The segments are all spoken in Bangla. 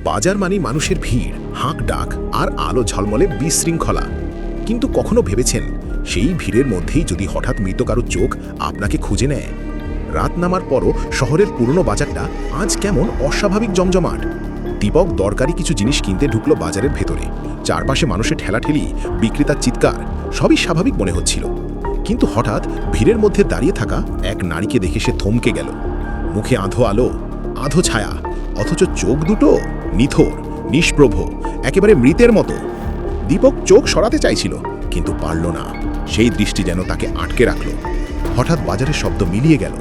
বাজার মানে মানুষের ভিড়, হাঁক ডাক আর আলো ঝলমলে বিশৃঙ্খলা। কিন্তু কখনো ভেবেছেন সেই ভিড়ের মধ্যেই যদি হঠাৎ মৃত কারো চোখ আপনাকে খুঁজে নেয়? রাত নামার পরও শহরের পুরনো বাজারটা আজ কেমন অস্বাভাবিক জমজমাট। দীপক দরকারি কিছু জিনিস কিনতে ঢুকলো বাজারের ভেতরে। চারপাশে মানুষের ঠেলাঠেলি, বিক্রেতার চিৎকার, সবই স্বাভাবিক মনে হচ্ছিল। কিন্তু হঠাৎ ভিড়ের মধ্যে দাঁড়িয়ে থাকা এক নারীকে দেখে সে থমকে গেল। মুখে আধো আলো, আধো ছায়া, অথচ চোখ দুটো নিথর, নিষ্প্রভ, একেবারে মৃতের মতো। দীপক চোখ সরাতে চাইছিল, কিন্তু পারল না। সেই দৃষ্টি যেন তাকে আটকে রাখল। হঠাৎ বাজারের শব্দ মিলিয়ে গেল।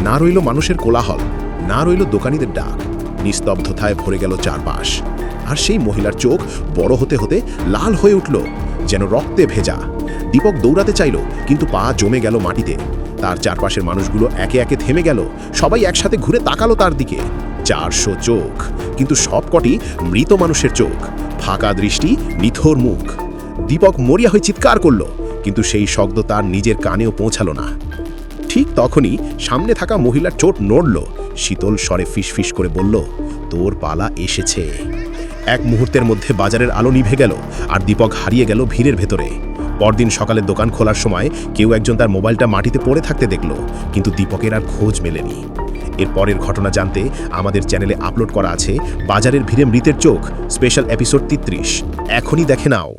না রইল মানুষের কোলাহল, না রইল দোকানিদের ডাক। নিস্তব্ধতায় ভরে গেল চারপাশ। আর সেই মহিলার চোখ বড় হতে হতে লাল হয়ে উঠল, যেন রক্তে ভেজা। দীপক দৌড়াতে চাইল, কিন্তু পা জমে গেল মাটিতে। তার চারপাশের মানুষগুলো একে একে থেমে গেল। সবাই একসাথে ঘুরে তাকালো তার দিকে। 400 চোখ, কিন্তু সবকটি মৃত মানুষের চোখ। ফাঁকা দৃষ্টি, নিথর মুখ। দীপক মরিয়া হয়ে চিৎকার করল, কিন্তু সেই শব্দ তার নিজের কানেও পৌঁছালো না। ঠিক তখনই সামনে থাকা মহিলার চোট নড়ল। শীতল স্বরে ফিসফিস করে বলল, তোর পালা এসেছে। এক মুহূর্তের মধ্যে বাজারের আলো নিভে গেল, আর দীপক হারিয়ে গেল ভিড়ের ভেতরে। পরদিন সকালে দোকান খোলার সময় কেউ একজন তার মোবাইলটা মাটিতে পড়ে থাকতে দেখল, কিন্তু দীপকের আর খোঁজ মেলেনি। এর পরের ঘটনা জানতে আমাদের চ্যানেলে আপলোড করা আছে বাজারের ভিড়ে মৃতের চোখ, স্পেশাল এপিসোড 33। এখনই দেখে নাও।